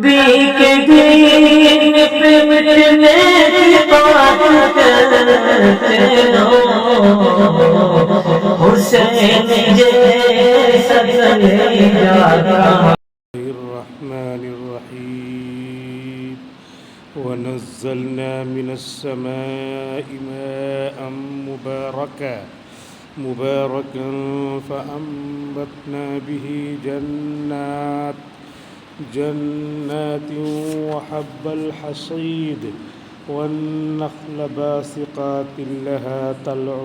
نبی کے دین پہ مٹنے کی بات کرتے ہو، حسین جیسا کلیجا الرحمن الرحيم ونزلنا من السماء ماء مباركا فأنبتنا به جنات وحب الحصيد والنخل باسقات لها طلع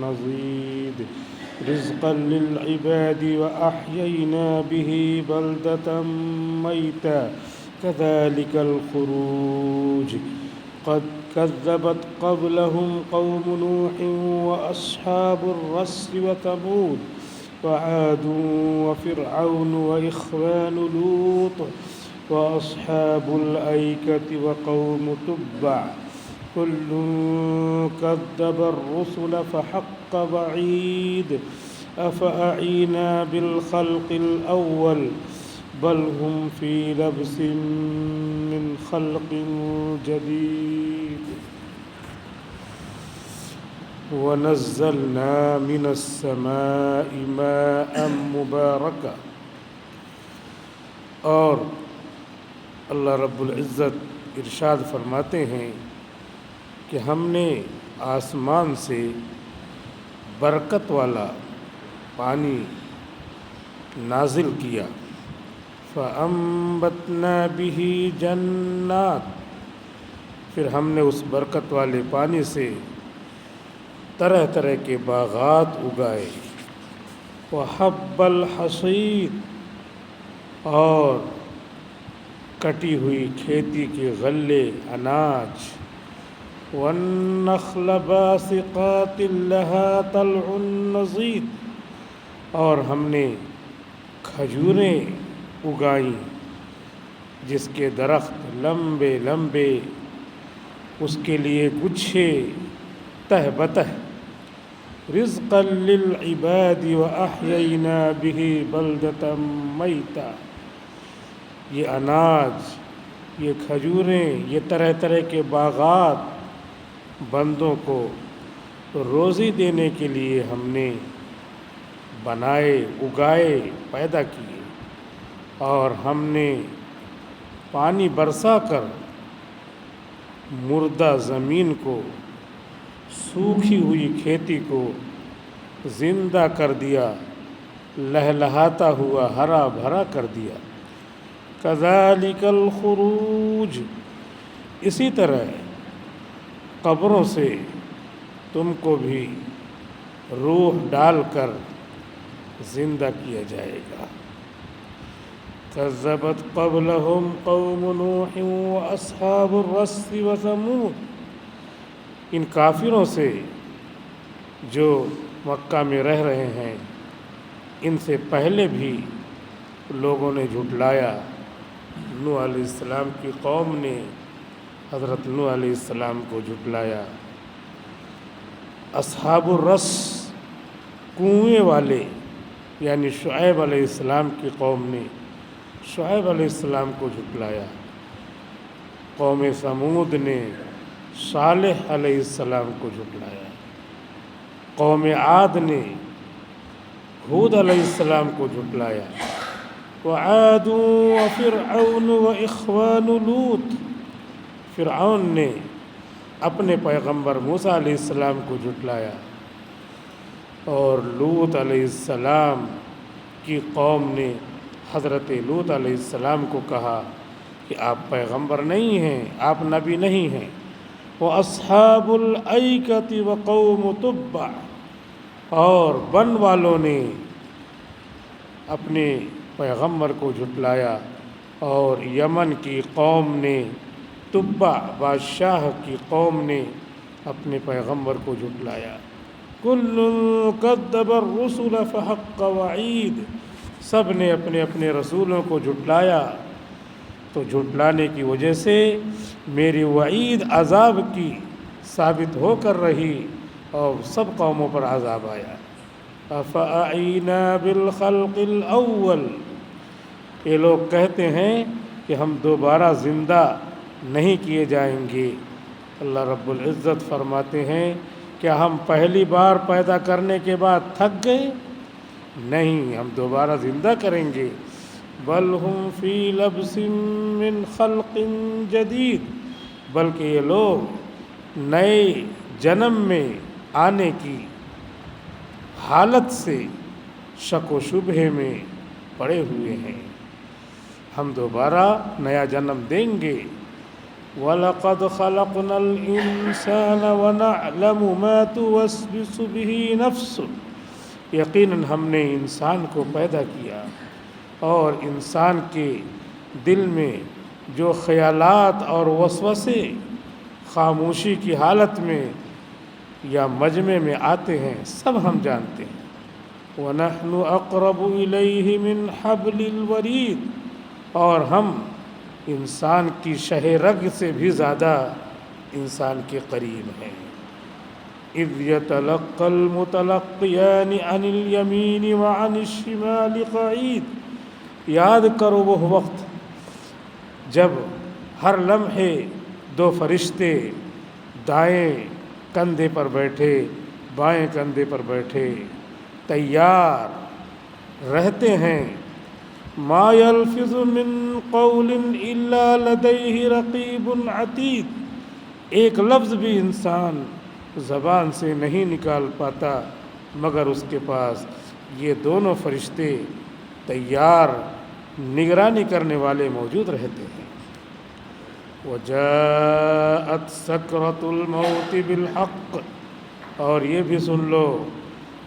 نضيد رزقا للعباد وأحيينا به بلدة ميتا كذلك الخروج قد كذبت قبلهم قوم نوح وأصحاب الرس وثمود وعاد وفرعون وإخوان لوط وأصحاب الأيكة وقوم تبع كل كذب الرسل فحق وعيد أفأعينا بالخلق الأول بل هم في لبس من خلق جديد ونزلنا من السماء ماء مباركا اور اللہ رب العزت ارشاد فرماتے ہیں کہ ہم نے آسمان سے برکت والا پانی نازل کیا فَأَنبَتْنَا بِهِ جَنَّاتٍ پھر ہم نے اس برکت والے پانی سے طرح طرح کے باغات اگائے وَحَبَّ الْحَصِيدِ اور کٹی ہوئی کھیتی کے غلے اناج وَالنَّخْلَ بَاسِقَاتٍ لَهَا طَلْعٌ نَضِيدٌ اور ہم نے کھجوریں اگائیں جس کے درخت لمبے لمبے اس کے لیے گچھے تہ بتہ رزقا للعباد وأحيينا به بلدة ميتا یہ اناج، یہ کھجوریں، یہ طرح طرح کے باغات بندوں کو روزی دینے کے لیے ہم نے بنائے، اگائے، پیدا کیے اور ہم نے پانی برسا کر مردہ زمین کو، سوکھی ہوئی کھیتی کو زندہ کر دیا، لہلہاتا ہوا ہرا بھرا کر دیا کذالک الخروج اسی طرح قبروں سے تم کو بھی روح ڈال کر زندہ کیا جائے گا کذبت قبلہم قوم نوح واصحاب الرس وثمود ان کافروں سے جو مکہ میں رہ رہے ہیں ان سے پہلے بھی لوگوں نے جھٹلایا نوح علیہ السلام کی قوم نے حضرت نوح علیہ السلام کو جھٹلایا اصحاب الرس کنویں والے یعنی شعیب علیہ السلام کی قوم نے شعیب علیہ السلام کو جھٹلایا قوم ثمود نے صالح علیہ السلام کو جھٹلایا قوم عاد نے ہود علیہ السلام کو جھٹلایا وعاد وفرعون واخوان لوط فرعون نے اپنے پیغمبر موسیٰ علیہ السلام کو جھٹلایا اور لوط علیہ السلام کی قوم نے حضرت لوط علیہ السلام کو کہا کہ آپ پیغمبر نہیں ہیں، آپ نبی نہیں ہیں وَأَصْحَابُ الْأَيْكَةِ وَقَوْمُ تُبَّعٍ اور بن والوں نے اپنے پیغمبر کو جھٹلایا اور یمن کی قوم نے تبع بادشاہ کی قوم نے اپنے پیغمبر کو جھٹلایا کل کذب الرسل فحق وعید سب نے اپنے اپنے رسولوں کو جھٹلایا تو جھٹلانے کی وجہ سے میری وعید عذاب کی ثابت ہو کر رہی اور سب قوموں پر عذاب آیا افأعینا بالخلق الاول یہ لوگ کہتے ہیں کہ ہم دوبارہ زندہ نہیں کیے جائیں گے۔ اللہ رب العزت فرماتے ہیں کیا ہم پہلی بار پیدا کرنے کے بعد تھک گئے؟ نہیں، ہم دوبارہ زندہ کریں گے۔ بل ہم فی لبس من خلق جدید، بلکہ یہ لوگ نئے جنم میں آنے کی حالت سے شک و شبہے میں پڑے ہوئے ہیں۔ ہم دوبارہ نیا جنم دیں گے۔ وَلَقَدْ خَلَقْنَا الْإِنسَانَ وَنَعْلَمُ مَا تُوَسْوِسُ بِهِ نَفْسُهُ، یقیناً ہم نے انسان کو پیدا کیا اور انسان کے دل میں جو خیالات اور وسوسے خاموشی کی حالت میں یا مجمع میں آتے ہیں سب ہم جانتے ہیں۔ وَنَحْنُ أَقْرَبُ إِلَيْهِ مِنْ حَبْلِ الْوَرِيدِ، اور ہم انسان کی شہ رگ سے بھی زیادہ انسان کے قریب ہیں۔ اِذْ يَتَلَقَّى الْمُتَلَقِّيَانِ عَنِ الْيَمِينِ وَعَنِ الشِّمَالِ قَعِيدٌ، یاد کرو وہ وقت جب ہر لمحے دو فرشتے دائیں کندھے پر بیٹھے بائیں کندھے پر بیٹھے تیار رہتے ہیں۔ ما يلفظ من قول الا لديه رقیب عتید، ایک لفظ بھی انسان زبان سے نہیں نکال پاتا مگر اس کے پاس یہ دونوں فرشتے تیار نگرانی کرنے والے موجود رہتے ہیں۔ وَجَاءَتْ سَكْرَةُ الْمَوْتِ بِالْحَقِّ، اور یہ بھی سن لو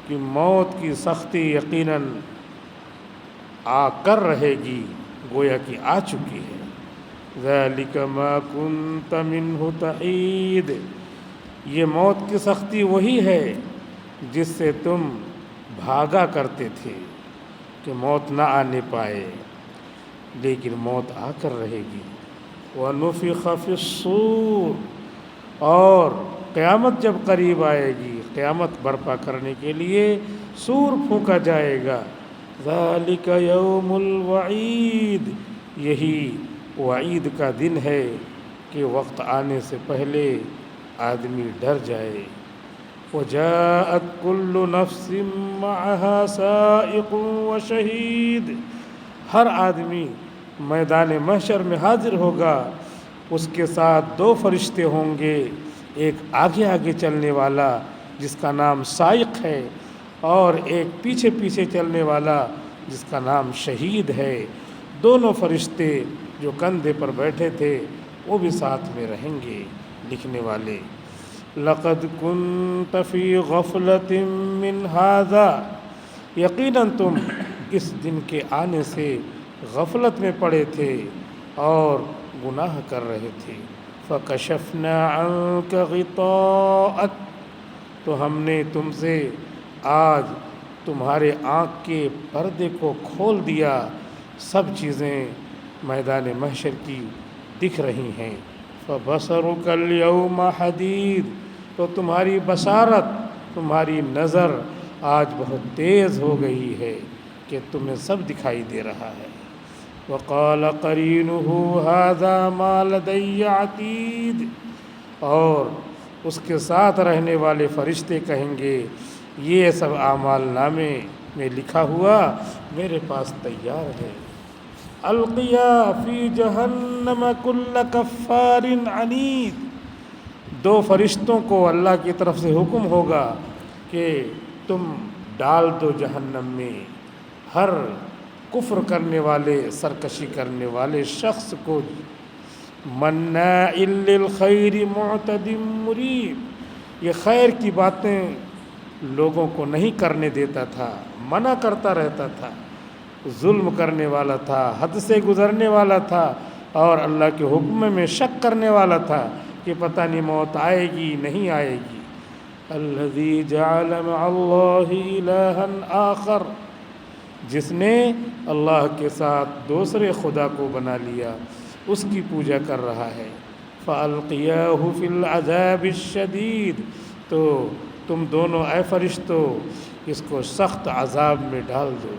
کہ موت کی سختی یقیناً آ کر رہے گی، گویا کہ آ چکی ہے۔ ذَلِكَ مَا كُنْتَ مِنْهُ تَحِيدُ، یہ موت کی سختی وہی ہے جس سے تم بھاگا کرتے تھے کہ موت نہ آنے پائے، لیکن موت آ کر رہے گی۔ وَنُفِخَ فِي الصُّورِ، اور قیامت جب قریب آئے گی، قیامت برپا کرنے کے لیے سور پھونکا جائے گا۔ ذَلِكَ يَوْمُ الْوَعِيدِ، یہی وعید کا دن ہے کہ وقت آنے سے پہلے آدمی ڈر جائے۔ وَجَاءَتْ كُلُّ نَفْسٍ مَعَهَا سَائِقٌ وَشَهِيدٌ، ہر آدمی میدان محشر میں حاضر ہوگا، اس کے ساتھ دو فرشتے ہوں گے، ایک آگے آگے چلنے والا جس کا نام سائق ہے اور ایک پیچھے پیچھے چلنے والا جس کا نام شہید ہے۔ دونوں فرشتے جو کندھے پر بیٹھے تھے وہ بھی ساتھ میں رہیں گے لکھنے والے۔ لَقَدْ كُنْتَ فِي غَفْلَةٍ مِّنْ هَذَا، یقیناً تم اس دن کے آنے سے غفلت میں پڑے تھے اور گناہ کر رہے تھے۔ فَكَشَفْنَا عَنْكَ غِطَاءَكَ، تو ہم نے تم سے آج تمہارے آنکھ کے پردے کو کھول دیا، سب چیزیں میدان محشر کی دکھ رہی ہیں۔ فَبَصَرُكَ الْيَوْمَ حَدِيدٌ، تو تمہاری بصارت، تمہاری نظر آج بہت تیز ہو گئی ہے کہ تمہیں سب دکھائی دے رہا ہے۔ وَقَالَ قَرِينُهُ هَذَا مَا لَدَيَّ عَتِيدٌ، اور اس کے ساتھ رہنے والے فرشتے کہیں گے یہ سب اعمال نامے میں لکھا ہوا میرے پاس تیار ہے۔ القیا فی جہنم کل کفار عنید، دو فرشتوں کو اللہ کی طرف سے حکم ہوگا کہ تم ڈال دو جہنم میں ہر کفر کرنے والے، سرکشی کرنے والے شخص کو۔ مناع للخیر معتد مریب، یہ خیر کی باتیں لوگوں کو نہیں کرنے دیتا تھا، منع کرتا رہتا تھا، ظلم کرنے والا تھا، حد سے گزرنے والا تھا اور اللہ کے حکم میں شک کرنے والا تھا کہ پتہ نہیں موت آئے گی نہیں آئے گی۔ الذی جعل مع اللہ الہا آخر، جس نے اللہ کے ساتھ دوسرے خدا کو بنا لیا، اس کی پوجا کر رہا ہے۔ فَأَلْقِيَاهُ فِي الْعَذَابِ الشَّدِيدِ، تو تم دونوں اے فرشتو اس کو سخت عذاب میں ڈال دو۔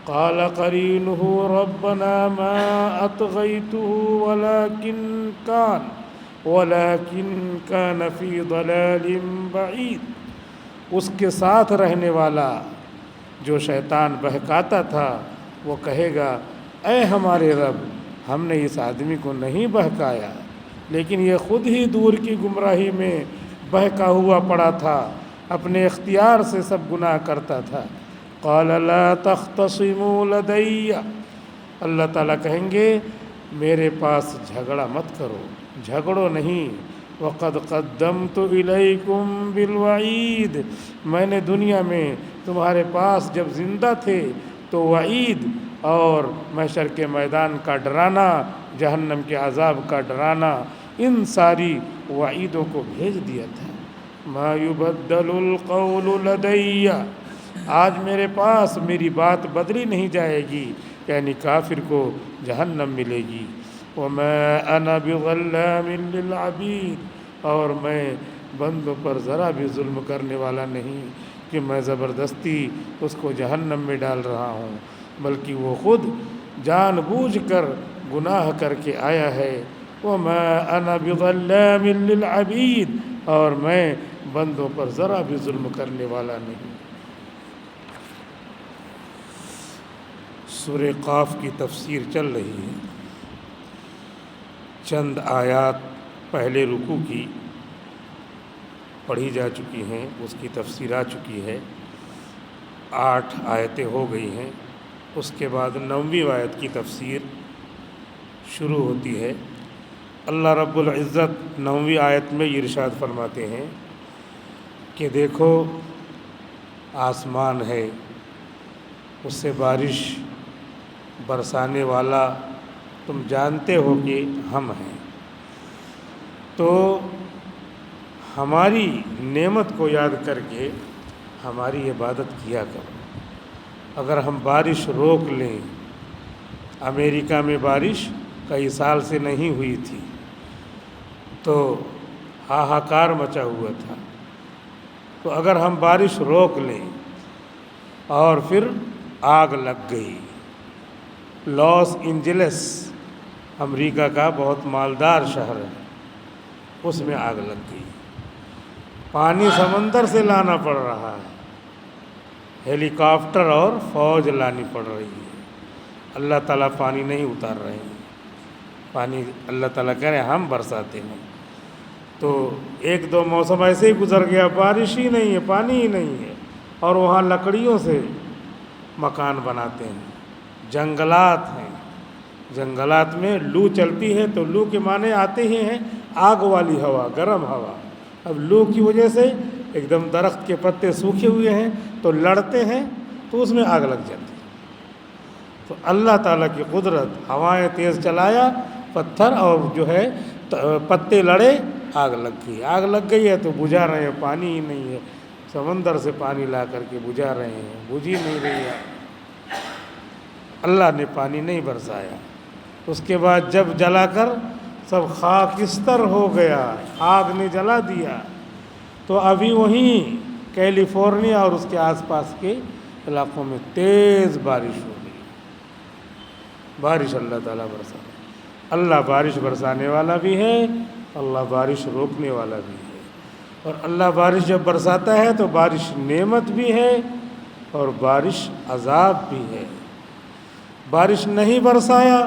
قال قرينه ربنا ما أطغيته ولكن كان في ضلال بعيد. اس کے ساتھ رہنے والا جو شیطان بہکاتا تھا وہ کہے گا اے ہمارے رب ہم نے اس آدمی کو نہیں بہکایا لیکن یہ خود ہی دور کی گمراہی میں بہکا ہوا پڑا تھا، اپنے اختیار سے سب گناہ کرتا تھا. قال لا تختصموا لدي، اللہ تعالیٰ کہیں گے میرے پاس جھگڑا مت کرو، جھگڑو نہیں. وقد قدمت الیکم بالوعید، میں نے دنیا میں تمہارے پاس جب زندہ تھے تو وعید اور محشر کے میدان کا ڈرانا، جہنم کے عذاب کا ڈرانا، ان ساری وعیدوں کو بھیج دیا تھا. ما یبدل القول لدی، آج میرے پاس میری بات بدلی نہیں جائے گی، یعنی کافر کو جہنم ملے گی. وما انا بظلام للعبید، اور میں بندوں پر ذرا بھی ظلم کرنے والا نہیں کہ میں زبردستی اس کو جہنم میں ڈال رہا ہوں، بلکہ وہ خود جان بوجھ کر گناہ کر کے آیا ہے. وما انا بظلام للعبید، اور میں بندوں پر ذرا بھی ظلم کرنے والا نہیں. سورہ قاف کی تفسیر چل رہی ہے. چند آیات پہلے رکوع کی پڑھی جا چکی ہیں، اس کی تفسیر آ چکی ہے. 8 آیتیں ہو گئی ہیں. اس کے بعد 9ویں آیت کی تفسیر شروع ہوتی ہے. اللہ رب العزت 9ویں آیت میں یہ ارشاد فرماتے ہیں کہ دیکھو آسمان ہے، اس سے بارش برسانے والا تم جانتے ہو کہ ہم ہیں، تو ہماری نعمت کو یاد کر کے ہماری عبادت کیا کرو. اگر ہم بارش روک لیں، امریکہ میں بارش کئی سال سے نہیں ہوئی تھی تو ہاہاکار مچا ہوا تھا، تو اگر ہم بارش روک لیں اور پھر آگ لگ گئی. لاس اینجلس امریکہ کا بہت مالدار شہر ہے، اس میں آگ لگ گئی. پانی سمندر سے لانا پڑ رہا ہے، ہیلی کاپٹر اور فوج لانی پڑ رہی ہے. اللہ تعالیٰ پانی نہیں اتار رہے ہیں، پانی اللہ تعالیٰ کہہ رہے ہیں ہم برساتے ہیں. تو 1-2 موسم ایسے ہی گزر گیا، بارش ہی نہیں ہے، پانی ہی نہیں ہے، اور وہاں لکڑیوں سے مکان بناتے ہیں. جنگلات ہیں، جنگلات میں لو چلتی ہے تو لو کے معنی آتے ہی ہیں آگ والی ہوا، گرم ہوا. اب لو کی وجہ سے ایک دم درخت کے پتے سوکھے ہوئے ہیں تو لڑتے ہیں تو اس میں آگ لگ جاتی ہے. تو اللہ تعالیٰ کی قدرت، ہوائیں تیز چلایا پتھر اور جو ہے پتے لڑے، آگ لگ گئی. آگ لگ گئی ہے تو بجھا رہے ہیں، پانی ہی نہیں ہے، سمندر سے پانی لا کر کے بجھا رہے ہیں، بجھ ہی نہیں رہی ہے. اللہ نے پانی نہیں برسایا. اس کے بعد جب جلا کر سب خاکستر ہو گیا، آگ نے جلا دیا، تو ابھی وہیں کیلیفورنیا اور اس کے آس پاس کے علاقوں میں تیز بارش ہو گئی. بارش اللہ تعالیٰ برسا. اللہ بارش برسانے والا بھی ہے، اللہ بارش روکنے والا بھی ہے. اور اللہ بارش جب برساتا ہے تو بارش نعمت بھی ہے اور بارش عذاب بھی ہے. بارش نہیں برسایا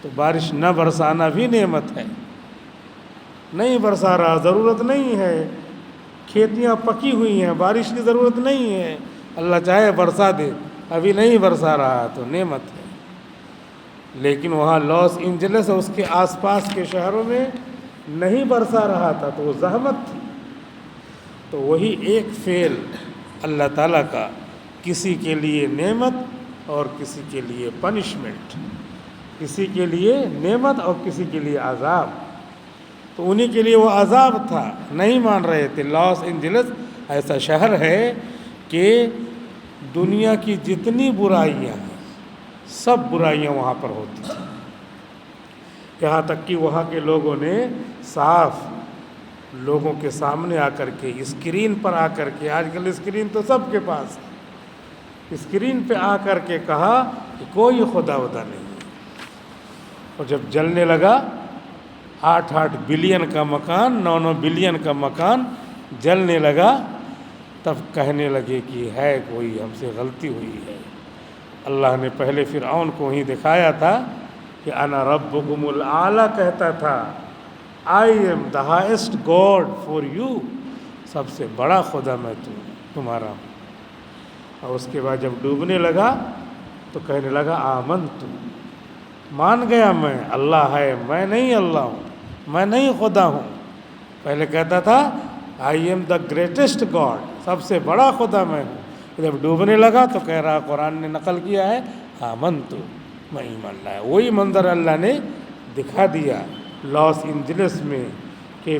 تو بارش نہ برسانا بھی نعمت ہے. نہیں برسا رہا، ضرورت نہیں ہے، کھیتیاں پکی ہوئی ہیں، بارش کی ضرورت نہیں ہے، اللہ چاہے برسا دے، ابھی نہیں برسا رہا تو نعمت ہے. لیکن وہاں لاس اینجلس اور اس کے آس پاس کے شہروں میں نہیں برسا رہا تھا تو وہ زحمت تھی. تو وہی ایک فعل اللہ تعالیٰ کا، کسی کے لیے نعمت اور کسی کے لیے پنشمنٹ، کسی کے لیے نعمت اور کسی کے لیے عذاب. تو انہی کے لیے وہ عذاب تھا، نہیں مان رہے تھے. لاس اینجلس ایسا شہر ہے کہ دنیا کی جتنی برائیاں ہیں سب برائیاں وہاں پر ہوتی ہیں. یہاں تک کہ وہاں کے لوگوں نے صاف لوگوں کے سامنے آ کر کے، اسکرین پر آ کر کے، آج کل اسکرین تو سب کے پاس ہے، اسکرین پہ آ کر کے کہا کہ کوئی خدا ودا نہیں ہے، اور جب جلنے لگا 8 بلین کا مکان، 9 بلین کا مکان جلنے لگا، تب کہنے لگے کہ ہے کوئی ہم سے غلطی ہوئی ہے۔ اللہ نے پہلے فرعون کو ہی دکھایا تھا کہ انا ربکم الاعلی کہتا تھا، I am the highest god for you, سب سے بڑا خدا میں تمہارا ہوں۔ اور اس کے بعد جب ڈوبنے لگا تو کہنے لگا آمنت، مان گیا میں اللہ ہے، میں نہیں اللہ ہوں، میں نہیں خدا ہوں۔ پہلے کہتا تھا I am the greatest god, سب سے بڑا خدا میں ہوں۔ جب ڈوبنے لگا تو کہہ رہا، قرآن نے نقل کیا ہے، آمنت، میں ایمان لایا۔ وہی منظر اللہ نے دکھا دیا لاس اینجلس میں کہ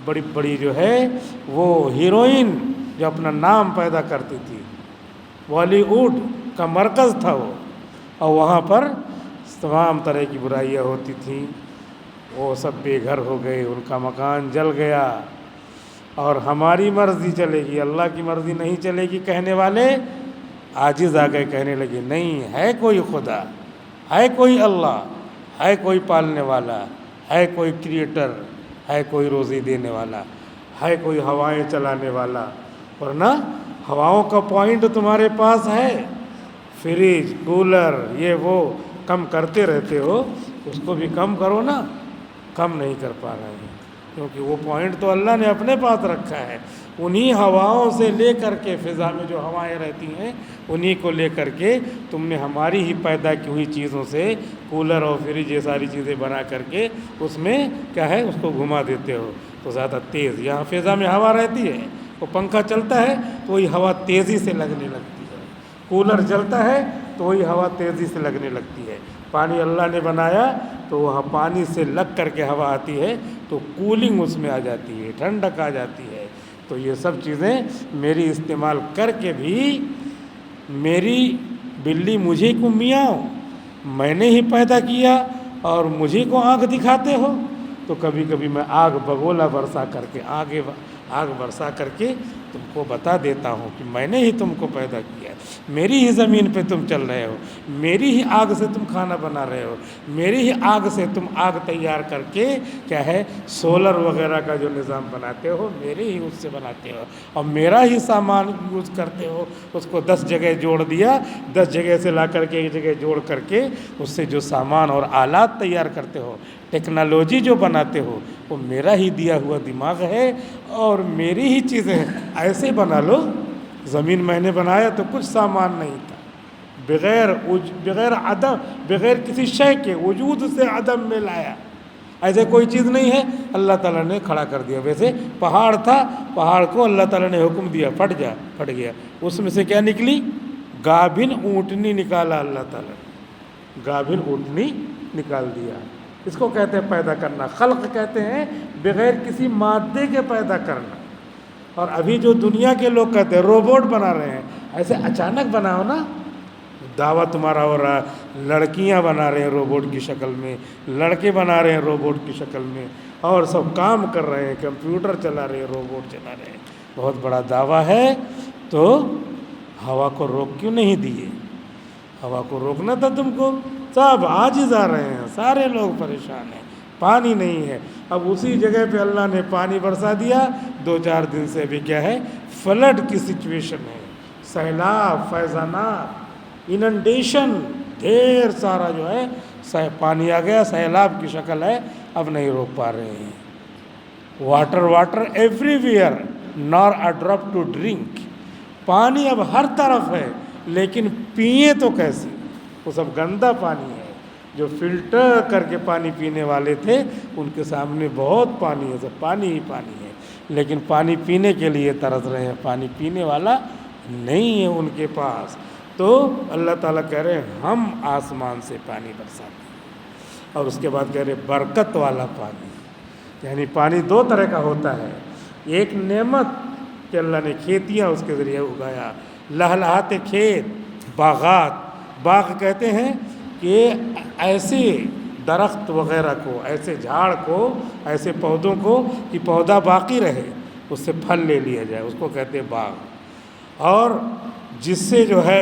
بڑی بڑی جو ہے وہ ہیروئن جو اپنا نام پیدا کرتی تھی، بالی ووڈ کا مرکز تھا وہ، اور وہاں پر تمام طرح کی برائیاں ہوتی تھیں، وہ سب بے گھر ہو گئے، ان کا مکان جل گیا۔ اور ہماری مرضی چلے گی، اللہ کی مرضی نہیں چلے گی، کہنے والے عاجز آ گئے، کہنے لگے نہیں ہے کوئی خدا، ہے کوئی اللہ، ہے کوئی پالنے والا، ہے کوئی کریٹر، ہے کوئی روزی دینے والا، ہے کوئی ہوائیں چلانے والا، ورنہ ہواؤں کا پوائنٹ تمہارے پاس ہے، فریج کولر یہ وہ کم کرتے رہتے ہو، اس کو بھی کم کرو نا، کم نہیں کر پا رہے ہیں، کیونکہ وہ پوائنٹ تو اللہ نے اپنے پاس رکھا ہے۔ انہی ہواؤں سے لے کر کے، فضا میں جو ہوائیں رہتی ہیں انہی کو لے کر کے تم نے ہماری ہی پیدا کی ہوئی چیزوں سے کولر اور فریج یہ ساری چیزیں بنا کر کے اس میں کیا ہے، اس کو گھما دیتے ہو تو زیادہ تیز، یہاں فضا میں ہوا رہتی ہے، وہ پنکھا چلتا ہے تو وہی ہوا تیزی سے لگنے لگتی ہے، کولر چلتا ہے تو وہی ہوا تیزی سے لگنے لگتی ہے۔ پانی اللہ نے بنایا تو وہاں پانی سے لگ کر کے ہوا آتی ہے تو کولنگ اس میں آ جاتی ہے، ٹھنڈک آ جاتی ہے۔ تو یہ سب چیزیں میری استعمال کر کے بھی میری بلی مجھے کو میاں، میں نے ہی پیدا کیا اور مجھے کو آنکھ دکھاتے ہو۔ تو کبھی کبھی میں آگ بگولا برسا کر کے آگ برسا کر کے تم کو بتا دیتا ہوں کہ میں نے ہی تم کو پیدا کیا، میری ہی زمین پہ تم چل رہے ہو، میری ہی آگ سے تم کھانا بنا رہے ہو، میری ہی آگ سے تم آگ تیار کر کے کیا ہے سولر وغیرہ کا جو نظام بناتے ہو، میرے ہی اس سے بناتے ہو، اور میرا ہی سامان یوز کرتے ہو۔ اس کو 10 جگہ جوڑ دیا، 10 جگہ سے لا کر کے ایک جگہ جوڑ کر کے اس سے جو سامان اور آلات تیار کرتے ہو، ٹیکنالوجی جو بناتے ہو، وہ میرا ہی دیا ہوا دماغ ہے اور میری ہی چیزیں ہیں۔ ایسے بنا لو، زمین میں نے بنایا تو کچھ سامان نہیں تھا، بغیر عدم، بغیر کسی شے کے وجود سے عدم میں لایا، ایسے کوئی چیز نہیں ہے، اللہ تعالیٰ نے کھڑا کر دیا۔ ویسے پہاڑ تھا، پہاڑ کو اللہ تعالیٰ نے حکم دیا پھٹ جا، پھٹ گیا، اس میں سے کیا نکلی؟ گابھن اونٹنی نکالا اللہ تعالیٰ نے، گابھن اونٹنی نکال دیا۔ اس کو کہتے ہیں پیدا کرنا، خلق کہتے ہیں بغیر کسی مادے کے پیدا کرنا۔ اور ابھی جو دنیا کے لوگ کہتے ہیں روبوٹ بنا رہے ہیں، ایسے اچانک بناؤ نا، دعویٰ تمہارا ہو رہا ہے، لڑکیاں بنا رہے ہیں روبوٹ کی شکل میں، لڑکے بنا رہے ہیں روبوٹ کی شکل میں، اور سب کام کر رہے ہیں، کمپیوٹر چلا رہے ہیں، روبوٹ چلا رہے ہیں، بہت بڑا دعویٰ ہے۔ تو ہوا کو روک کیوں نہیں دیے؟ ہوا کو روکنا تھا تم کو، سب عاجز آ رہے ہیں، سارے لوگ پریشان ہیں، پانی نہیں ہے۔ اب اسی جگہ پہ اللہ نے پانی برسا دیا، 2-4 دن سے بھی کیا ہے فلڈ کی سچویشن ہے، سیلاب، فیضانات، اننڈیشن، ڈھیر سارا جو ہے پانی آ گیا، سیلاب کی شکل ہے، اب نہیں روک پا رہے ہیں۔ واٹر ایوری ویئر نار اے ڈراپ ٹو ڈرنک، پانی اب ہر طرف ہے، لیکن پئیں تو کیسے؟ وہ سب گندا پانی ہے، جو فلٹر کر کے پانی پینے والے تھے ان کے سامنے بہت پانی ہے، سب پانی ہی پانی ہے، لیکن پانی پینے کے لیے ترس رہے ہیں، پانی پینے والا نہیں ہے ان کے پاس۔ تو اللہ تعالیٰ کہہ رہے ہیں ہم آسمان سے پانی برساتے ہیں، اور اس کے بعد کہہ رہے برکت والا پانی، یعنی پانی 2 طرح کا ہوتا ہے، ایک نعمت کہ اللہ نے کھیتیاں اس کے ذریعے اگایا، لہلہاتے کھیت، باغات، باغ کہتے ہیں کہ ایسے درخت وغیرہ کو، ایسے جھاڑ کو، ایسے پودوں کو کہ پودا باقی رہے، اس سے پھل لے لیا جائے، اس کو کہتے ہیں باغ، اور جس سے جو ہے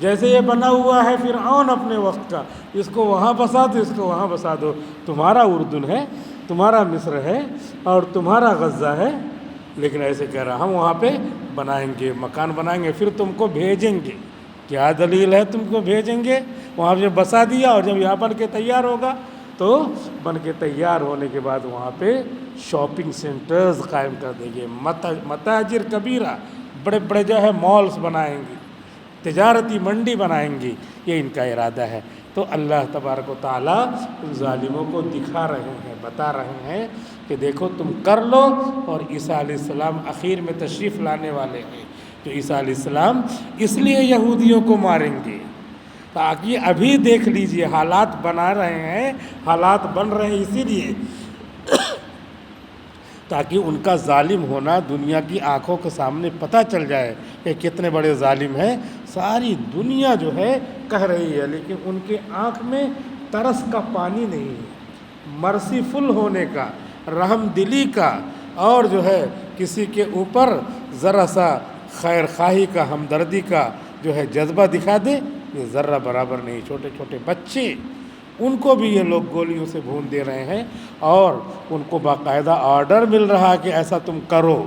جیسے یہ بنا ہوا ہے فرعون اپنے وقت کا، اس کو وہاں بسا دو، اس کو وہاں بسا دو، تمہارا اردن ہے، تمہارا مصر ہے اور تمہارا غزہ ہے، لیکن ایسے کہہ رہا ہم وہاں پہ بنائیں گے، مکان بنائیں گے، پھر تم کو بھیجیں گے۔ کیا دلیل ہے تم کو بھیجیں گے؟ وہاں پہ بسا دیا، اور جب یہاں بن کے تیار ہوگا تو بن کے تیار ہونے کے بعد وہاں پہ شاپنگ سینٹرز قائم کر دیں گے، متاجر کبیرہ، بڑے بڑے جو ہے مالز بنائیں گے، تجارتی منڈی بنائیں گی، یہ ان کا ارادہ ہے۔ تو اللہ تبارک و تعالیٰ ان ظالموں کو دکھا رہے ہیں، بتا رہے ہیں کہ دیکھو تم کر لو، اور عیسیٰ علیہ السلام اخیر میں تشریف لانے والے ہیں، جو عیسیٰ علیہ السلام اس لیے یہودیوں کو ماریں گے تاکہ ابھی دیکھ لیجئے حالات بنا رہے ہیں، حالات بن رہے ہیں اسی لیے تاکہ ان کا ظالم ہونا دنیا کی آنکھوں کے سامنے پتہ چل جائے کہ کتنے بڑے ظالم ہیں۔ ساری دنیا جو ہے کہہ رہی ہے، لیکن ان کے آنکھ میں ترس کا پانی نہیں ہے، مرسیفل ہونے کا، رحم دلی کا، اور جو ہے کسی کے اوپر ذرا سا خیر خواہی کا، ہمدردی کا جو ہے جذبہ دکھا دے، یہ ذرہ برابر نہیں۔ چھوٹے چھوٹے بچے، ان کو بھی یہ لوگ گولیوں سے بھون دے رہے ہیں، اور ان کو باقاعدہ آرڈر مل رہا کہ ایسا تم کرو۔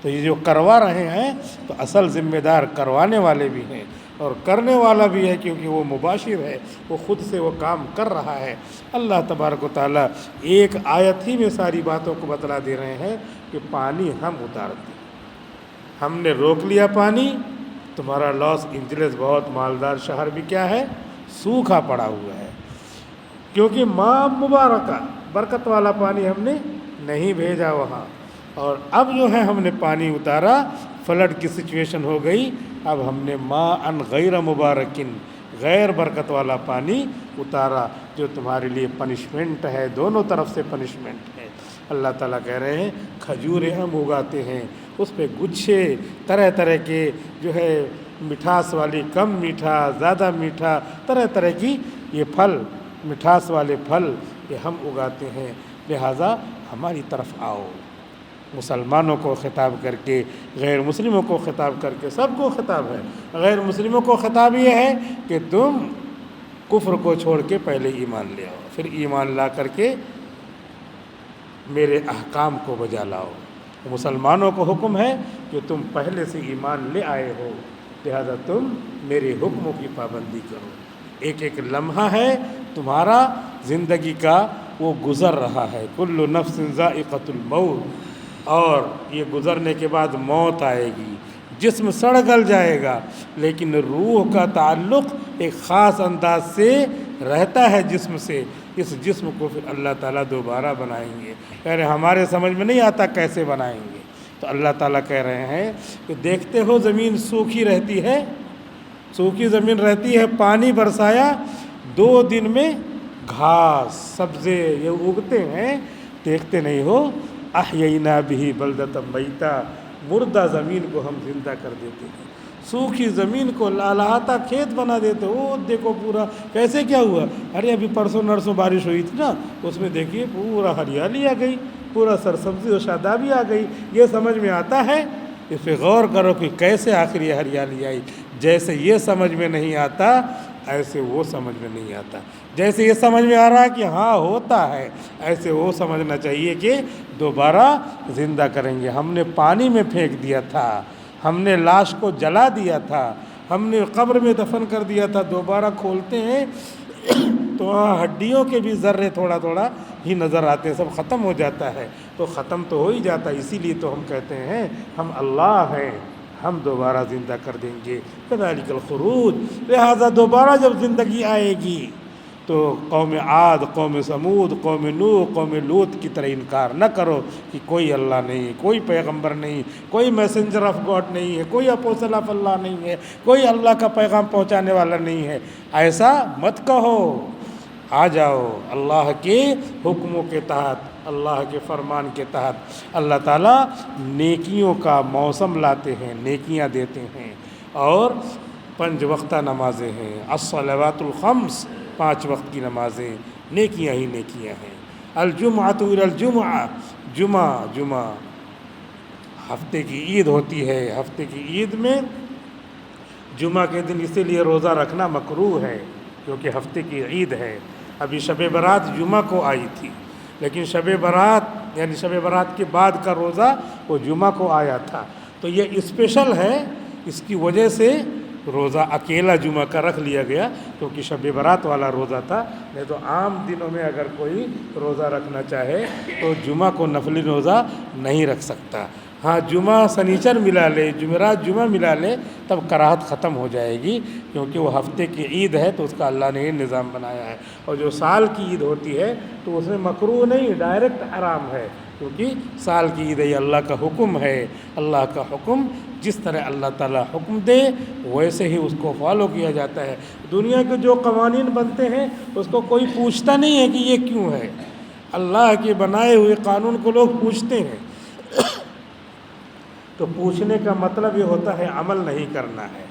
تو یہ جو کروا رہے ہیں تو اصل ذمہ دار کروانے والے بھی ہیں اور کرنے والا بھی ہے، کیونکہ وہ مباشر ہے، وہ خود سے وہ کام کر رہا ہے۔ اللہ تبارک و تعالیٰ ایک آیت ہی میں ساری باتوں کو بتلا دے رہے ہیں کہ پانی ہم اتارتے ہیں، ہم نے روک لیا پانی۔ تمہارا لاس اینجلس بہت مالدار شہر بھی کیا ہے، سوکھا پڑا ہوا ہے، کیونکہ ماں مبارکہ برکت والا پانی ہم نے نہیں بھیجا وہاں۔ اور اب جو ہے ہم نے پانی اتارا، فلڈ کی سچویشن ہو گئی، اب ہم نے ماء ان غیر مبارکن، غیر برکت والا پانی اتارا، جو تمہارے لیے پنشمنٹ ہے، دونوں طرف سے پنشمنٹ ہے۔ اللہ تعالیٰ کہہ رہے ہیں کھجوریں ہم اگاتے ہیں، اس پہ گچھے طرح طرح کے جو ہے مٹھاس والی، کم میٹھا، زیادہ میٹھا، طرح طرح کی یہ پھل، مٹھاس والے پھل یہ ہم اگاتے ہیں، لہٰذا ہماری طرف آؤ۔ مسلمانوں کو خطاب کر کے، غیر مسلموں کو خطاب کر کے، سب کو خطاب ہے۔ غیر مسلموں کو خطاب یہ ہے کہ تم کفر کو چھوڑ کے پہلے ایمان لے آؤ، پھر ایمان لا کر کے میرے احکام کو بجا لاؤ۔ مسلمانوں کو حکم ہے کہ تم پہلے سے ایمان لے آئے ہو، لہذا تم میرے حکموں کی پابندی کرو۔ ایک ایک لمحہ ہے تمہارا زندگی کا، وہ گزر رہا ہے، کل نفس ذائقۃ الموت، اور یہ گزرنے کے بعد موت آئے گی، جسم سڑ گل جائے گا، لیکن روح کا تعلق ایک خاص انداز سے رہتا ہے جسم سے۔ اس جسم کو پھر اللہ تعالیٰ دوبارہ بنائیں گے، کہہ رہے ہمارے سمجھ میں نہیں آتا کیسے بنائیں گے، تو اللہ تعالیٰ کہہ رہے ہیں کہ دیکھتے ہو زمین سوکھی رہتی ہے، سوکھی زمین رہتی ہے، پانی برسایا، 2 دن میں گھاس سبزے یہ اگتے ہیں، دیکھتے نہیں ہو۔ احیینا بہ بلدۃ میتا، مردہ زمین کو ہم زندہ کر دیتے ہیں، سوکھی زمین کو لہلہاتا کھیت بنا دیتے۔ وہ دیکھو پورا کیسے کیا ہوا، ارے ابھی پرسوں نرسوں بارش ہوئی تھی نا، اس میں دیکھیے پورا ہریالی آ گئی، پورا سرسبزی و شادابی آ گئی۔ یہ سمجھ میں آتا ہے، اس پہ غور کرو کہ کیسے آخر یہ ہریالی آئی۔ جیسے یہ سمجھ میں نہیں آتا، ایسے وہ سمجھ میں نہیں آتا۔ جیسے یہ سمجھ میں آ رہا ہے کہ ہاں ہوتا ہے، ایسے وہ سمجھنا چاہیے کہ دوبارہ زندہ کریں گے۔ ہم نے پانی میں پھینک دیا تھا، ہم نے لاش کو جلا دیا تھا، ہم نے قبر میں دفن کر دیا تھا، دوبارہ کھولتے ہیں تو وہاں ہڈیوں کے بھی ذرے تھوڑا تھوڑا ہی نظر آتے ہیں، سب ختم ہو جاتا ہے۔ تو ختم تو ہو ہی جاتا ہے، اسی لیے تو ہم کہتے ہیں ہم اللہ ہیں، ہم دوبارہ زندہ کر دیں گے۔ کذالک الخروج، لہٰذا دوبارہ جب زندگی آئے گی تو قوم عاد، قوم سمود، قوم نوح، قوم لوط کی طرح انکار نہ کرو کہ کوئی اللہ نہیں، کوئی پیغمبر نہیں، کوئی میسنجر آف گاڈ نہیں ہے، کوئی اپوسل آف اللہ نہیں ہے، کوئی اللہ کا پیغام پہنچانے والا نہیں ہے، ایسا مت کہو۔ آ جاؤ اللہ کے حکموں کے تحت، اللہ کے فرمان کے تحت۔ اللہ تعالیٰ نیکیوں کا موسم لاتے ہیں، نیکیاں دیتے ہیں، اور 5 وقتہ نمازیں ہیں، الصلوات الخمس، 5 وقت کی نمازیں، نیکیاں ہی نیکیاں ہیں۔ الجمعۃ الی الجمعہ، جمعہ ہفتے کی عید ہوتی ہے، ہفتے کی عید میں جمعہ کے دن اسی لیے روزہ رکھنا مکروہ ہے کیونکہ ہفتے کی عید ہے۔ ابھی شب برات جمعہ کو آئی تھی، لیکن شب برات یعنی شب برات کے بعد کا روزہ وہ جمعہ کو آیا تھا، تو یہ اسپیشل ہے، اس کی وجہ سے روزہ اکیلا جمعہ کا رکھ لیا گیا کیونکہ شب برات والا روزہ تھا۔ نہیں تو عام دنوں میں اگر کوئی روزہ رکھنا چاہے تو جمعہ کو نفلی روزہ نہیں رکھ سکتا۔ ہاں جمعہ سنیچر ملا لے، جمعرات جمعہ ملا لے، تب کراہت ختم ہو جائے گی کیونکہ وہ ہفتے کی عید ہے تو اس کا اللہ نے یہ نظام بنایا ہے۔ اور جو سال کی عید ہوتی ہے تو اس میں مکروہ نہیں، ڈائریکٹ حرام ہے، کیونکہ سال کی عید یہ اللہ کا حکم ہے۔ اللہ کا حکم جس طرح اللہ تعالیٰ حکم دے ویسے ہی اس کو فالو کیا جاتا ہے۔ دنیا کے جو قوانین بنتے ہیں اس کو کوئی پوچھتا نہیں ہے کہ یہ کیوں ہے، اللہ کے بنائے ہوئے قانون کو لوگ پوچھتے ہیں، تو پوچھنے کا مطلب یہ ہوتا ہے عمل نہیں کرنا ہے۔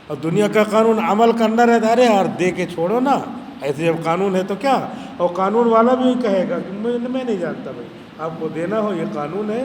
اور دنیا کا قانون عمل کرنا رہتا ہے، ارے یار دے کے چھوڑو نا، ایسے جب قانون ہے تو کیا، اور قانون والا بھی کہے گا کہ میں نہیں جانتا بھائی، آپ کو دینا ہو یہ قانون ہے،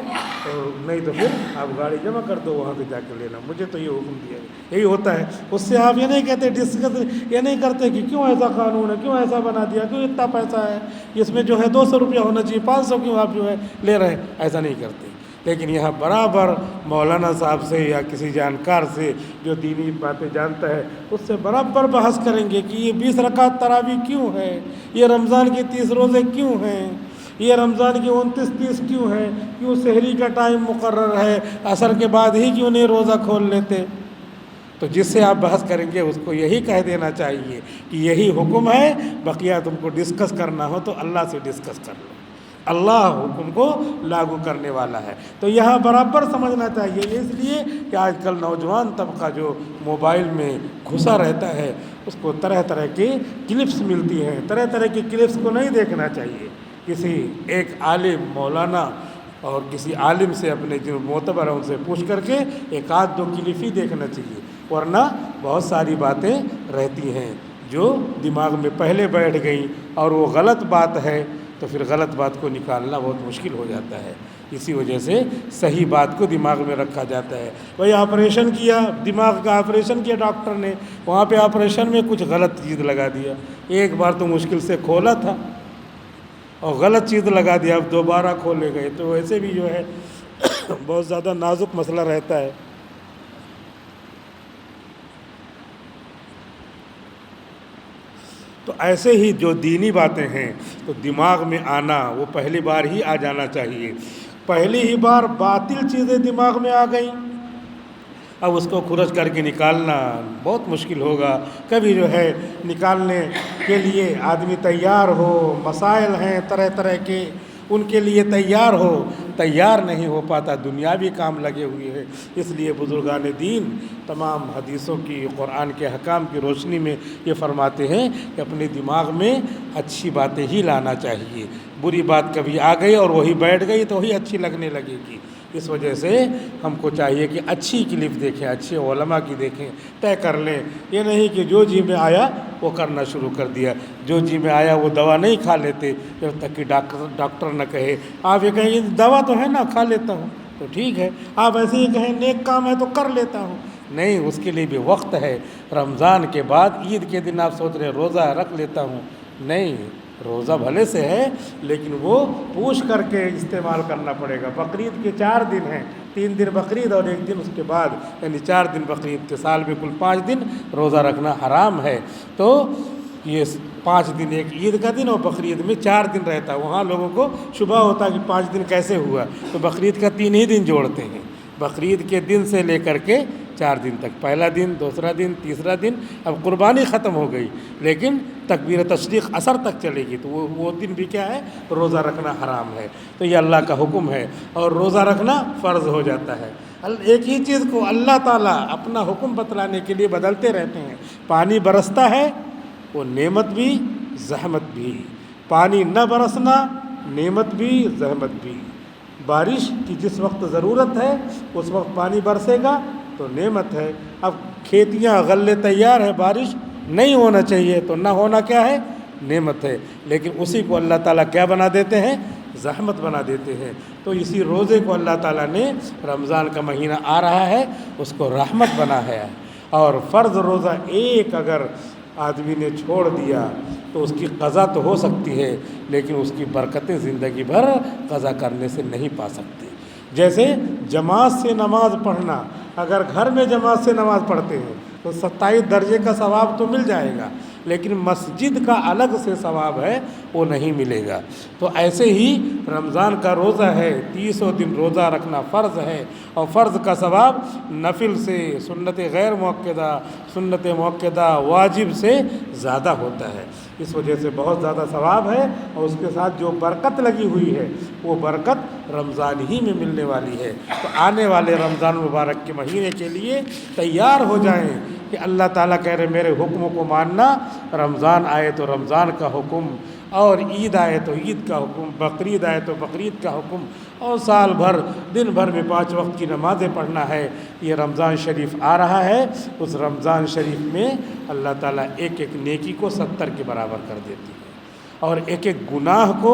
اور نہیں تو پھر آپ گاڑی جمع کر دو وہاں پہ جا کے لینا، مجھے تو یہ حکم دیا ہے۔ یہی ہوتا ہے، اس سے آپ یہ نہیں کہتے ڈسکس یہ نہیں کرتے کہ کیوں ایسا قانون ہے، کیوں ایسا بنا دیا، کیوں اتنا پیسہ ہے اس میں جو ہے 200 روپیہ ہونا چاہیے، 500 کیوں آپ جو ہے لے رہے ہیں، ایسا نہیں کرتے۔ لیکن یہاں برابر مولانا صاحب سے یا کسی جانکار سے جو دینی باتیں جانتا ہے اس سے برابر بحث کریں گے کہ یہ 20 رکعت تراویح کیوں ہے، یہ رمضان کے 30 روزے کیوں ہیں، یہ رمضان کے 29-30 کیوں ہیں، کیوں سحری کا ٹائم مقرر ہے، عصر کے بعد ہی کیوں نہیں روزہ کھول لیتے۔ تو جس سے آپ بحث کریں گے اس کو یہی کہہ دینا چاہیے کہ یہی حکم ہے، بقیہ تم کو ڈسکس کرنا ہو تو اللہ سے ڈسکس کر لو، اللہ حکم کو لاگو کرنے والا ہے۔ تو یہاں برابر سمجھنا چاہیے، اس لیے کہ آج کل نوجوان طبقہ جو موبائل میں گھسا رہتا ہے اس کو طرح طرح کی کلپس ملتی ہیں، طرح طرح کی کلپس کو نہیں دیکھنا چاہیے۔ کسی ایک عالم مولانا اور کسی عالم سے اپنے جو معتبر ہیں ان سے پوچھ کر کے 1-2 کلپ ہی دیکھنا چاہیے، ورنہ بہت ساری باتیں رہتی ہیں جو دماغ میں پہلے بیٹھ گئیں اور وہ غلط بات ہے تو پھر غلط بات کو نکالنا بہت مشکل ہو جاتا ہے۔ اسی وجہ سے صحیح بات کو دماغ میں رکھا جاتا ہے۔ بھائی آپریشن کیا، دماغ کا آپریشن کیا ڈاکٹر نے، وہاں پہ آپریشن میں کچھ غلط چیز لگا دیا، ایک بار تو مشکل سے کھولا تھا اور غلط چیز لگا دیا، اب دوبارہ کھولے گئے، تو ویسے بھی جو ہے بہت زیادہ نازک مسئلہ رہتا ہے۔ تو ایسے ہی جو دینی باتیں ہیں تو دماغ میں آنا وہ پہلی بار ہی آ جانا چاہیے۔ پہلی ہی بار باطل چیزیں دماغ میں آ گئیں، اب اس کو کھرچ کر کے نکالنا بہت مشکل ہوگا۔ کبھی جو ہے نکالنے کے لیے آدمی تیار ہو، مسائل ہیں طرح طرح کے، ان کے لیے تیار نہیں ہو پاتا، دنیاوی کام لگے ہوئے ہیں۔ اس لیے بزرگان دین تمام حدیثوں کی، قرآن کے احکام کی روشنی میں یہ فرماتے ہیں کہ اپنے دماغ میں اچھی باتیں ہی لانا چاہیے، بری بات کبھی آ گئی اور وہی بیٹھ گئی تو وہی اچھی لگنے لگے گی۔ اس وجہ سے ہم کو چاہیے کہ اچھی کلپ دیکھیں، اچھے علماء کی دیکھیں، طے کر لیں۔ یہ نہیں کہ جو جی میں آیا وہ کرنا شروع کر دیا، جو جی میں آیا وہ دوا نہیں کھا لیتے جب تک کہ ڈاکٹر نہ کہے۔ آپ یہ کہیں یہ دوا تو ہے نا، کھا لیتا ہوں تو ٹھیک ہے، آپ ایسے ہی کہیں نیک کام ہے تو کر لیتا ہوں، نہیں، اس کے لیے بھی وقت ہے۔ رمضان کے بعد عید کے دن آپ سوچ رہے روزہ رکھ لیتا ہوں، نہیں، روزہ بھلے سے ہے لیکن وہ پوچھ کر کے استعمال کرنا پڑے گا۔ بقرعید کے 4 دن ہیں، 3 دن بقرعید اور 1 دن اس کے بعد، یعنی 4 دن بقرعید کے، سال میں کل 5 دن روزہ رکھنا حرام ہے۔ تو یہ 5 دن، ایک عید کا دن اور بقرعید میں 4 دن رہتا ہے۔ وہاں لوگوں کو شبہ ہوتا ہے کہ 5 دن کیسے ہوا، تو بقرعید کا 3 ہی دن جوڑتے ہیں، بقرعید کے دن سے لے کر کے 4 دن تک، پہلا دن، دوسرا دن، تیسرا دن۔ اب قربانی ختم ہو گئی لیکن تکبیر تشریق عصر تک چلے گی، تو وہ دن بھی کیا ہے، روزہ رکھنا حرام ہے۔ تو یہ اللہ کا حکم ہے اور روزہ رکھنا فرض ہو جاتا ہے۔ ایک ہی چیز کو اللہ تعالیٰ اپنا حکم بتلانے کے لیے بدلتے رہتے ہیں۔ پانی برستا ہے وہ نعمت بھی زحمت بھی، پانی نہ برسنا نعمت بھی زحمت بھی۔ بارش کی جس وقت ضرورت ہے اس وقت پانی برسے گا تو نعمت ہے۔ اب کھیتیاں غلے تیار ہے، بارش نہیں ہونا چاہیے تو نہ ہونا کیا ہے، نعمت ہے، لیکن اسی کو اللہ تعالیٰ کیا بنا دیتے ہیں، زحمت بنا دیتے ہیں۔ تو اسی روزے کو اللہ تعالیٰ نے، رمضان کا مہینہ آ رہا ہے، اس کو رحمت بنا ہے۔ اور فرض روزہ ایک اگر آدمی نے چھوڑ دیا تو اس کی قضا تو ہو سکتی ہے، لیکن اس کی برکتیں زندگی بھر قضا کرنے سے نہیں پا سکتی۔ جیسے جماعت سے نماز پڑھنا، اگر گھر میں جماعت سے نماز پڑھتے ہیں تو 27 درجے کا ثواب تو مل جائے گا، لیکن مسجد کا الگ سے ثواب ہے وہ نہیں ملے گا۔ تو ایسے ہی رمضان کا روزہ ہے، 30 دن روزہ رکھنا فرض ہے، اور فرض کا ثواب نفل سے، سنت غیر موقدہ، سنت موقدہ، واجب سے زیادہ ہوتا ہے۔ اس وجہ سے بہت زیادہ ثواب ہے، اور اس کے ساتھ جو برکت لگی ہوئی ہے وہ برکت رمضان ہی میں ملنے والی ہے۔ تو آنے والے رمضان مبارک کے مہینے کے لیے تیار ہو جائیں کہ اللہ تعالیٰ کہہ رہے میرے حکموں کو ماننا، رمضان آئے تو رمضان کا حکم، اور عید آئے تو عید کا حکم، بقرعید آئے تو بقرعید کا حکم، اور سال بھر دن بھر میں 5 وقت کی نمازیں پڑھنا ہے۔ یہ رمضان شریف آ رہا ہے، اس رمضان شریف میں اللہ تعالیٰ ایک ایک نیکی کو 70 کے برابر کر دیتی ہے، اور ایک ایک گناہ کو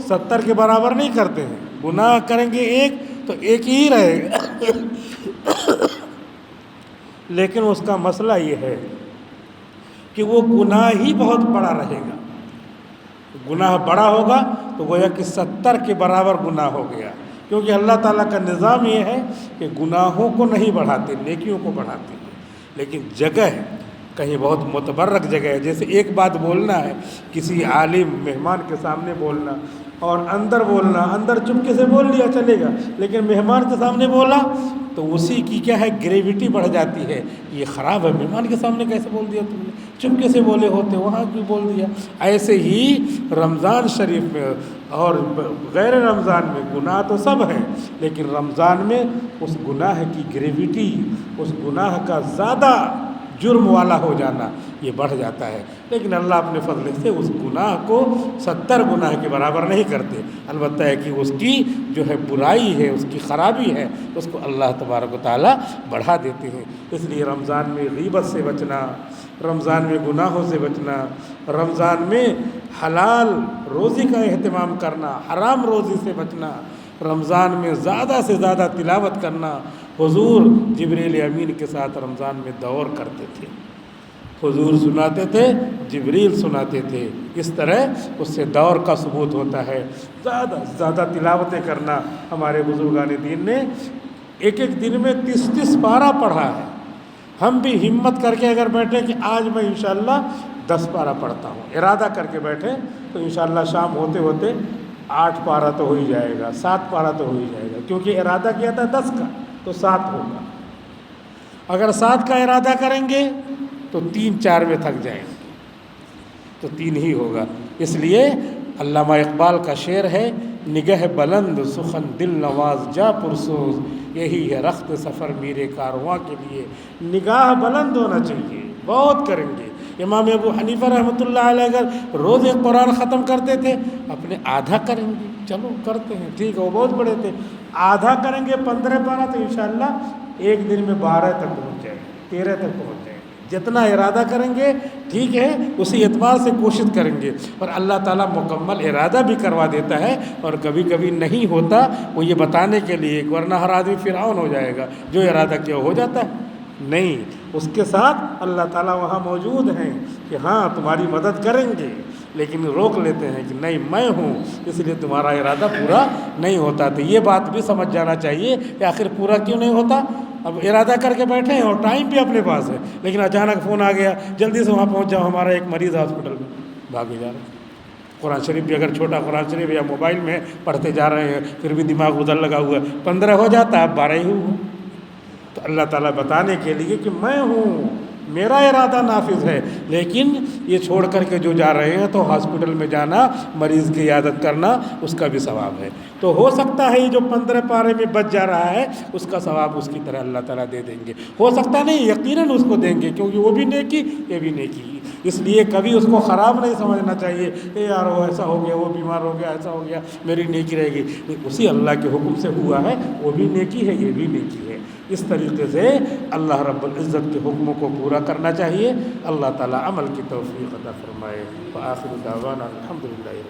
70 کے برابر نہیں کرتے ہیں۔ گناہ کریں گے ایک تو ایک ہی رہے گا لیکن اس کا مسئلہ یہ ہے کہ وہ گناہ ہی بہت بڑا رہے گا۔ گناہ بڑا ہوگا تو گویا کہ 70 کے برابر گناہ ہو گیا، کیونکہ اللہ تعالیٰ کا نظام یہ ہے کہ گناہوں کو نہیں بڑھاتے، نیکیوں کو بڑھاتے ہیں۔ لیکن جگہ کہیں بہت متبرک جگہ ہے، جیسے ایک بات بولنا ہے کسی عالم مہمان کے سامنے بولنا، اور اندر بولنا، اندر چپکے سے بول لیا چلے گا، لیکن مہمان کے سامنے بولا تو اسی کی کیا ہے، گریوٹی بڑھ جاتی ہے۔ یہ خراب ہے، مہمان کے سامنے کیسے بول دیا تم نے، چپکے سے بولے ہوتے وہاں کیوں بول دیا۔ ایسے ہی رمضان شریف میں اور غیر رمضان میں گناہ تو سب ہیں، لیکن رمضان میں اس گناہ کی گریوٹی، اس گناہ کا زیادہ جرم والا ہو جانا یہ بڑھ جاتا ہے۔ لیکن اللہ اپنے فضل سے اس گناہ کو 70 گناہ کے برابر نہیں کرتے، البتہ ہے کہ اس کی جو ہے برائی ہے، اس کی خرابی ہے، اس کو اللہ تبارک و تعالیٰ بڑھا دیتے ہیں۔ اس لیے رمضان میں غیبت سے بچنا، رمضان میں گناہوں سے بچنا، رمضان میں حلال روزی کا اہتمام کرنا، حرام روزی سے بچنا، رمضان میں زیادہ سے زیادہ تلاوت کرنا۔ حضور جبریل امین کے ساتھ رمضان میں دور کرتے تھے، حضور سناتے تھے، جبریل سناتے تھے۔ اس طرح اس سے دور کا ثبوت ہوتا ہے۔ زیادہ سے زیادہ تلاوتیں کرنا، ہمارے بزرگان دین نے ایک ایک دن میں 30 پارہ پڑھا ہے۔ ہم بھی ہمت کر کے اگر بیٹھے کہ آج میں انشاءاللہ 10 پارہ پڑھتا ہوں، ارادہ کر کے بیٹھے تو انشاءاللہ شام ہوتے ہوتے 8 پارہ تو ہو ہی جائے گا، 7 پارہ تو ہو ہی جائے گا، کیونکہ ارادہ کیا تھا 10 کا تو 7 ہوگا۔ اگر 7 کا ارادہ کریں گے تو 3-4 میں تھک جائیں گے، تو 3 ہی ہوگا۔ اس لیے علامہ اقبال کا شعر ہے، نگہ بلند سخن دل نواز جا پرسوز، یہی ہے رخت سفر میرے کارواں کے لیے۔ نگاہ بلند ہونا چاہیے، بہت کریں گے۔ امام ابو حنیفہ رحمۃ اللہ علیہ اگر روز ایک قرآن ختم کرتے تھے، اپنے آدھا کریں گے، چلو کرتے ہیں ٹھیک ہے، وہ بہت بڑے تھے، آدھا کریں گے 15 پارہ تو انشاءاللہ ایک دن میں 12 تک پہنچ جائیں گے، 13 تک پہنچ جائیں گے۔ جتنا ارادہ کریں گے ٹھیک ہے، اسی اعتبار سے کوشش کریں گے، اور اللہ تعالیٰ مکمل ارادہ بھی کروا دیتا ہے، اور کبھی کبھی نہیں ہوتا، وہ یہ بتانے کے لیے، ورنہ ہر آدمی فرعون ہو جائے گا، جو ارادہ کیا ہو جاتا ہے نہیں، اس کے ساتھ اللہ تعالیٰ وہاں موجود ہیں کہ ہاں تمہاری مدد کریں گے، لیکن روک لیتے ہیں کہ نہیں میں ہوں، اس لیے تمہارا ارادہ پورا نہیں ہوتا۔ تو یہ بات بھی سمجھ جانا چاہیے کہ آخر پورا کیوں نہیں ہوتا۔ اب ارادہ کر کے بیٹھے ہیں اور ٹائم بھی اپنے پاس ہے، لیکن اچانک فون آ گیا جلدی سے وہاں پہنچ جاؤ، ہمارا ایک مریض ہاسپٹل میں، بھاگے جا رہے ہیں۔ قرآن شریف بھی اگر چھوٹا قرآن شریف یا موبائل میں پڑھتے جا رہے ہیں، پھر بھی دماغ ادھر لگا ہوا ہے، 15 ہو جاتا ہے، اب 12 ہی ہوا۔ تو اللہ تعالیٰ بتانے کے لیے کہ میں ہوں، میرا ارادہ نافذ ہے، لیکن یہ چھوڑ کر کے جو جا رہے ہیں تو ہاسپٹل میں جانا، مریض کی عیادت کرنا، اس کا بھی ثواب ہے۔ تو ہو سکتا ہے یہ جو 15 پارے میں بچ جا رہا ہے اس کا ثواب اس کی طرح اللہ تعالیٰ دے دیں گے، ہو سکتا نہیں، یقیناً اس کو دیں گے، کیونکہ وہ بھی نیکی یہ بھی نیکی۔ اس لیے کبھی اس کو خراب نہیں سمجھنا چاہیے، اے یار وہ ایسا ہو گیا، وہ بیمار ہو گیا، ایسا ہو گیا، میری نیکی رہے گی، اسی اللہ کے حکم سے ہوا ہے، وہ بھی نیکی ہے، یہ بھی نیکی ہے۔ اس طریقے سے اللہ رب العزت کے حکموں کو پورا کرنا چاہیے۔ اللہ تعالیٰ عمل کی توفیق عطا فرمائے۔ وآخر دعوانا الحمدللہ۔